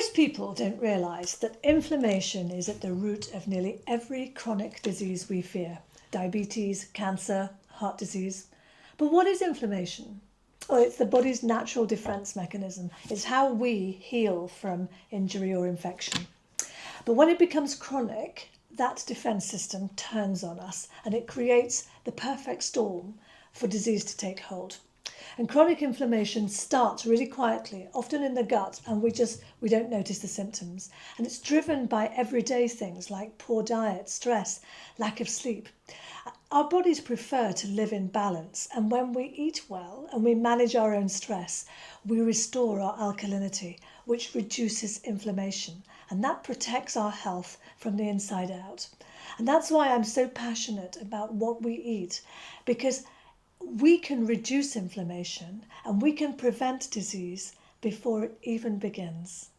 Most people don't realise that inflammation is at the root of nearly every chronic disease we fear. Diabetes, cancer, heart disease. But what is inflammation? Well, it's the body's natural defence mechanism. It's how we heal from injury or infection. But when it becomes chronic, that defence system turns on us and it creates the perfect storm for disease to take hold. And chronic inflammation starts really quietly, often in the gut, and we don't notice the symptoms. And it's driven by everyday things like poor diet, stress, lack of sleep. Our bodies prefer to live in balance, and when we eat well and we manage our own stress, we restore our alkalinity, which reduces inflammation, and that protects our health from the inside out. And that's why I'm so passionate about what we eat, because we can reduce inflammation and we can prevent disease before it even begins.